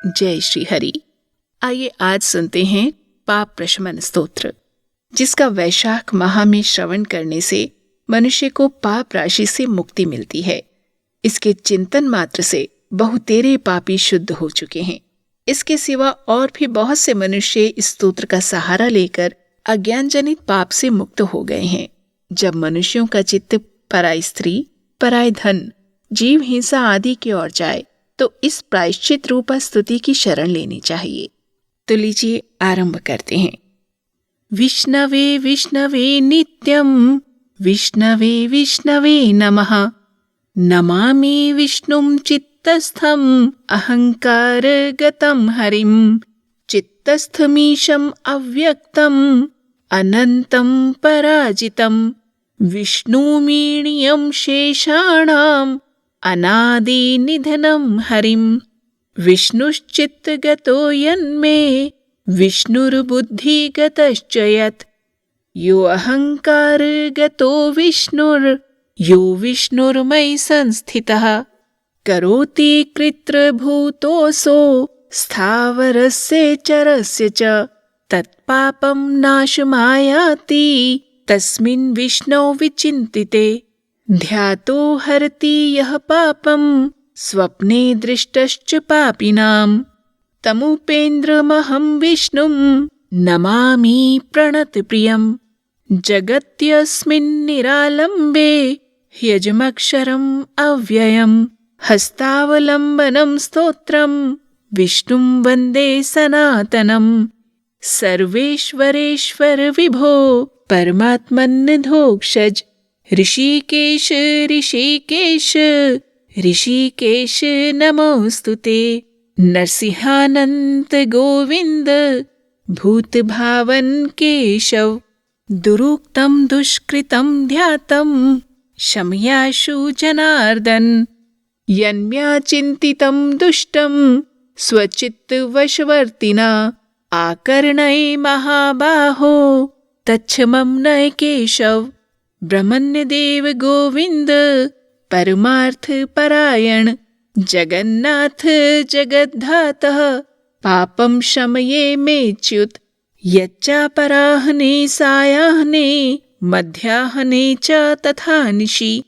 जय श्री हरि। आइए आज सुनते हैं पाप प्रशमन स्तोत्र, जिसका वैशाख माह में श्रवण करने से मनुष्य को पाप राशि से मुक्ति मिलती है। इसके चिंतन मात्र से बहुतेरे पापी शुद्ध हो चुके हैं। इसके सिवा और भी बहुत से मनुष्य इस स्तोत्र का सहारा लेकर अज्ञान जनित पाप से मुक्त हो गए हैं। जब मनुष्यों का चित्त पराई स्त्री, पराय धन, जीव हिंसा आदि की ओर जाए तो इस प्रायश्चित रूपा स्तुति की शरण लेनी चाहिए। तो लीजिए आरंभ करते हैं। विष्णवे विष्णवे नित्यं, विष्णवे विष्णवे नमः। नमामि विष्णुं चित्तस्थं, अहंकारगतं हरिं। चित्तस्थमीशम् अव्यक्तम्, अनन्तं पराजितं। विष्णुमीड्यं शेषाणाम्, अनादिनिधनं हरिं। विष्णुश्चित्तगतो यन्मे, विष्णुर्बुद्धिगतश्च यत्। यो अहंकारगतो यो विष्णुर्मयि संस्थितः। करोति कृत्रभूतोऽसौ, स्थावरस्य चरस्य च। तत्पापं नाशमायाति, तस्मिन् विष्णौ विचिन्तिते। ध्यातो हरति यः पापं, स्वप्ने दृष्टश्च पापिनां। तमुपेन्द्रमहं विष्णुं, नमामि प्रणतप्रियं। जगत्यस्मिन् निरालम्बे, ह्यजमक्षरम् अव्ययम्। हस्तावलम्बनं स्तोत्रं, विष्णुं वन्दे सनातनम्। सर्वेश्वरेश्वर विभो, परमात्मन्निधोक्षज। ऋषिकेश ऋषिकेश, ऋषिकेश नमोस्तुते। नरसिंहानंत गोविंद, भूतभावन केशव। दुरुक्तं दुष्कृतं ध्यातं, शमयाशु जनार्दन। यन्म्याचिन्तितं दुष्टं, स्वचित्तवशवर्तिना। आकर्णय महाबाहो, तच्छमं नय केशव। ब्रह्मण्यदेव गोविंद, परमार्थ परायण। जगन्नाथ जगद्धातः, पापं शमये मेच्युत। यच्चापराह्ने सायाह्ने, मध्याह्ने च तथा निशि।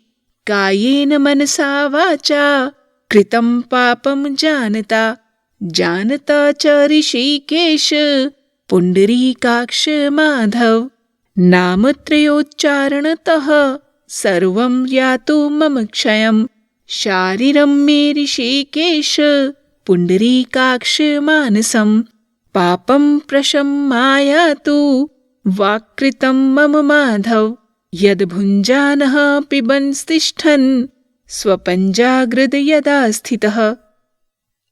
कायेन मनसा वाचा, कृतं पापं जानता। जानता च ऋषिकेश, पुंडरीकाक्ष माधव। नामत्रयोच्चारणतः, सर्वं यातु मम क्षयम्। शारीरं मे ऋषिकेश, पुंडरीकाक्ष मानसम्। पापं प्रशम्यातु, वाक्कृतं मम माधव। यद्भुञ्जानः पिबन्स्तिष्ठन्, स्वपञ्जाग्रद यदा स्थितः।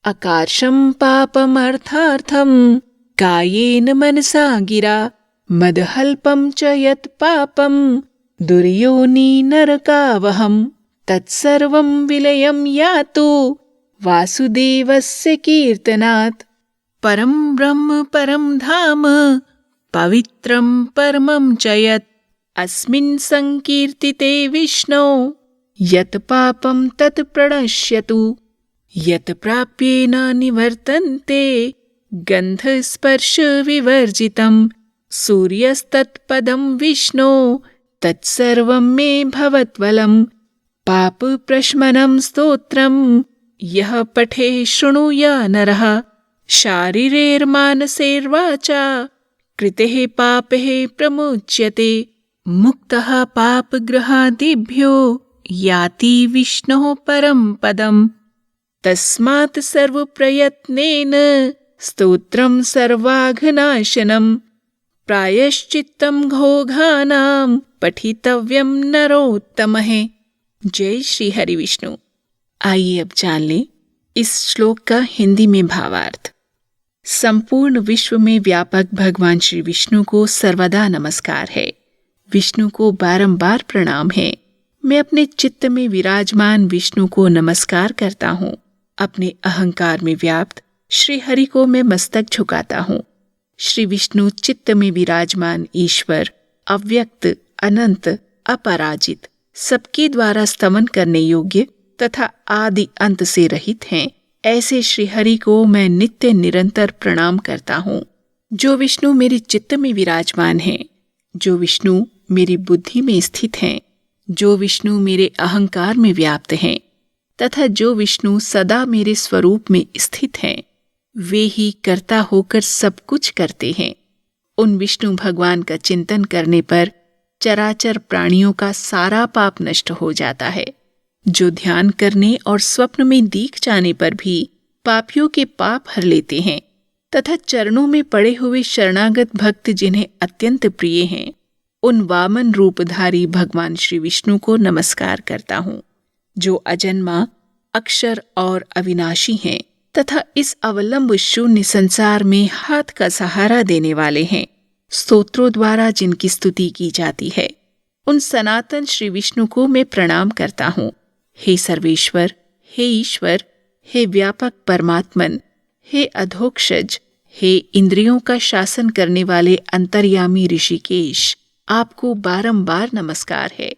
अकार्षं पापमर्थार्थं, कायेन मनसा गिरा। मदहल्पं च यत् पापं, दुर्योनि नरकावहम्। तत्सर्वं विलयं यातु, वासुदेवस्य कीर्तनात्। परं ब्रह्म परं धाम, पवित्रं परमं च यत्। अस्मिन् संकीर्तिते विष्णो, यत् पापं तत् प्रणश्यतु। यत् प्राप्येन निवर्तन्ते, गन्धस्पर्श विवर्जितम्। सूर्यस्तत्पदं विष्णो, तत्सर्वं मे भवत्वलम्। पाप प्रशमनं स्तोत्रं, यः पठे शृणुया नरः। शारीरेर्मानसेर्वाचा, कृतेः पापैः प्रमुच्यते। मुक्तः पापग्रहादिभ्यो, याति विष्णोः परं पदम्। तस्मात् सर्वप्रयत्नेन, स्तोत्रं सर्वाघनाशनम्। प्रायश्चित्तं घोघानां, पठितव्यं नरोत्तमः। जय श्री हरि विष्णु। आइए अब जान लें इस श्लोक का हिंदी में भावार्थ। संपूर्ण विश्व में व्यापक भगवान श्री विष्णु को सर्वदा नमस्कार है। विष्णु को बारंबार प्रणाम है। मैं अपने चित्त में विराजमान विष्णु को नमस्कार करता हूँ। अपने अहंकार में व्याप्त श्री हरि को मैं मस्तक झुकाता हूँ। श्री विष्णु चित्त में विराजमान ईश्वर, अव्यक्त, अनंत, अपराजित, सबके द्वारा स्तमन करने योग्य तथा आदि अंत से रहित हैं। ऐसे श्रीहरि को मैं नित्य निरंतर प्रणाम करता हूँ। जो विष्णु मेरे चित्त में विराजमान हैं, जो विष्णु मेरी बुद्धि में स्थित हैं, जो विष्णु मेरे अहंकार में व्याप्त हैं तथा जो विष्णु सदा मेरे स्वरूप में स्थित हैं, वे ही कर्ता होकर सब कुछ करते हैं। उन विष्णु भगवान का चिंतन करने पर चराचर प्राणियों का सारा पाप नष्ट हो जाता है। जो ध्यान करने और स्वप्न में दिख जाने पर भी पापियों के पाप हर लेते हैं तथा चरणों में पड़े हुए शरणागत भक्त जिन्हें अत्यंत प्रिय हैं, उन वामन रूपधारी भगवान श्री विष्णु को नमस्कार करता हूँ, जो अजन्मा, अक्षर और अविनाशी हैं तथा इस अवलंब शून्य संसार में हाथ का सहारा देने वाले हैं। स्तोत्रों द्वारा जिनकी स्तुति की जाती है, उन सनातन श्री विष्णु को मैं प्रणाम करता हूँ। हे सर्वेश्वर, हे ईश्वर, हे व्यापक परमात्मन, हे अधोक्षज, हे इंद्रियों का शासन करने वाले अंतर्यामी ऋषिकेश, आपको बारंबार नमस्कार है।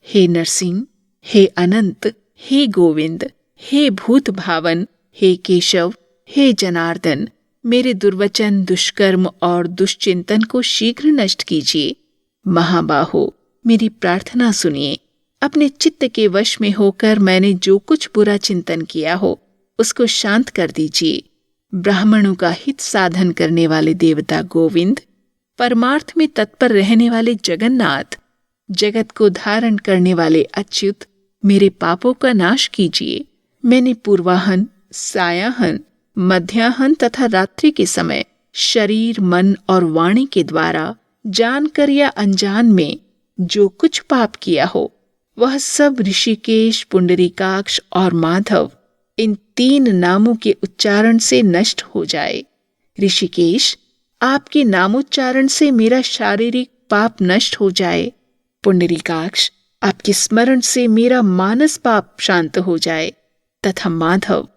हे नरसिंह, हे अनंत, हे गोविंद, हे भूत भावन, हे केशव, हे जनार्दन, मेरे दुर्वचन, दुष्कर्म और दुष्चिंतन को शीघ्र नष्ट कीजिए। महाबाहो, मेरी प्रार्थना सुनिए। अपने चित्त के वश में होकर मैंने जो कुछ बुरा चिंतन किया हो, उसको शांत कर दीजिए। ब्राह्मणों का हित साधन करने वाले देवता गोविंद, परमार्थ में तत्पर रहने वाले जगन्नाथ, जगत को धारण करने वाले अच्युत, मेरे पापों का नाश कीजिए। मैंने पूर्वाहन, सायाहन, मध्याहन तथा रात्रि के समय शरीर, मन और वाणी के द्वारा जानकर या अनजान में जो कुछ पाप किया हो, वह सब ऋषिकेश, पुंडरीकाक्ष और माधव, इन 3 नामों के उच्चारण से नष्ट हो जाए। ऋषिकेश, आपके नामोच्चारण से मेरा शारीरिक पाप नष्ट हो जाए। पुंडरीकाक्ष, आपके स्मरण से मेरा मानस पाप शांत हो जाए। तथा माधव,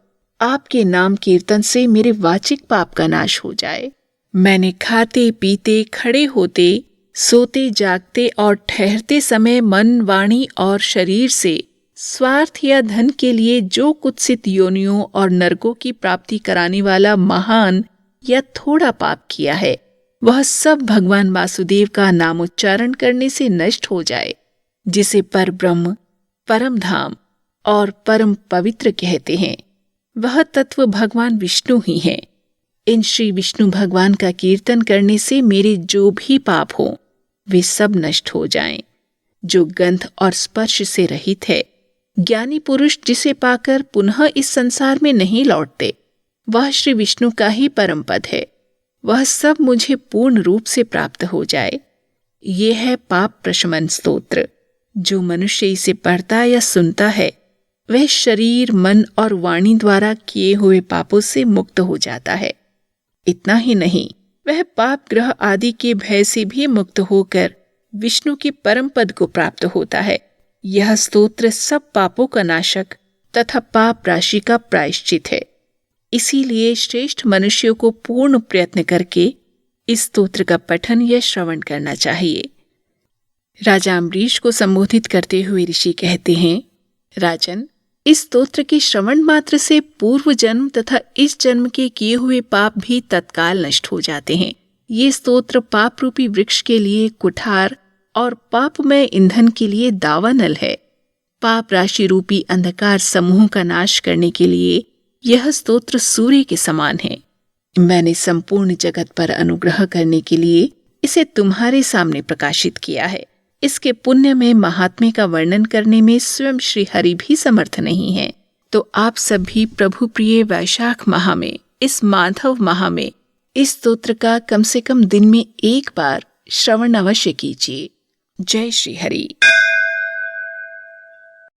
आपके नाम कीर्तन से मेरे वाचिक पाप का नाश हो जाए। मैंने खाते पीते, खड़े होते, सोते, जागते और ठहरते समय मन, वाणी और शरीर से स्वार्थ या धन के लिए जो कुत्सित योनियों और नरकों की प्राप्ति कराने वाला महान या थोड़ा पाप किया है, वह सब भगवान वासुदेव का नामोच्चारण करने से नष्ट हो जाए, जिसे परब्रह्म, परम धाम और परम पवित्र कहते हैं। वह तत्व भगवान विष्णु ही हैं। इन श्री विष्णु भगवान का कीर्तन करने से मेरे जो भी पाप हों, वे सब नष्ट हो जाएं। जो गंध और स्पर्श से रहित है, ज्ञानी पुरुष जिसे पाकर पुनः इस संसार में नहीं लौटते, वह श्री विष्णु का ही परम पद है। वह सब मुझे पूर्ण रूप से प्राप्त हो जाए। ये है पाप प्रशमन स्तोत्र। जो मनुष्य इसे पढ़ता या सुनता है, वह शरीर, मन और वाणी द्वारा किए हुए पापों से मुक्त हो जाता है। इतना ही नहीं, वह पाप ग्रह आदि के भय से भी मुक्त होकर विष्णु के परम पद को प्राप्त होता है। यह स्तोत्र सब पापों का नाशक तथा पाप राशि का प्रायश्चित है। इसीलिए श्रेष्ठ मनुष्यों को पूर्ण प्रयत्न करके इस स्तोत्र का पठन या श्रवण करना चाहिए। राजा अम्बरीश को संबोधित करते हुए ऋषि कहते हैं, राजन, इस स्तोत्र के श्रवण मात्र से पूर्व जन्म तथा इस जन्म के किए हुए पाप भी तत्काल नष्ट हो जाते हैं। ये स्तोत्र पाप रूपी वृक्ष के लिए कुठार और पापमय ईंधन के लिए दावानल है। पाप राशि रूपी अंधकार समूह का नाश करने के लिए यह स्तोत्र सूर्य के समान है। मैंने संपूर्ण जगत पर अनुग्रह करने के लिए इसे तुम्हारे सामने प्रकाशित किया है। इसके पुण्य में महात्म्य का वर्णन करने में स्वयं श्री हरि भी समर्थ नहीं है। तो आप सभी प्रभु प्रिय वैशाख माह में, इस माधव माह में इस स्तोत्र का कम से कम दिन में एक बार श्रवण अवश्य कीजिए। जय श्री हरि।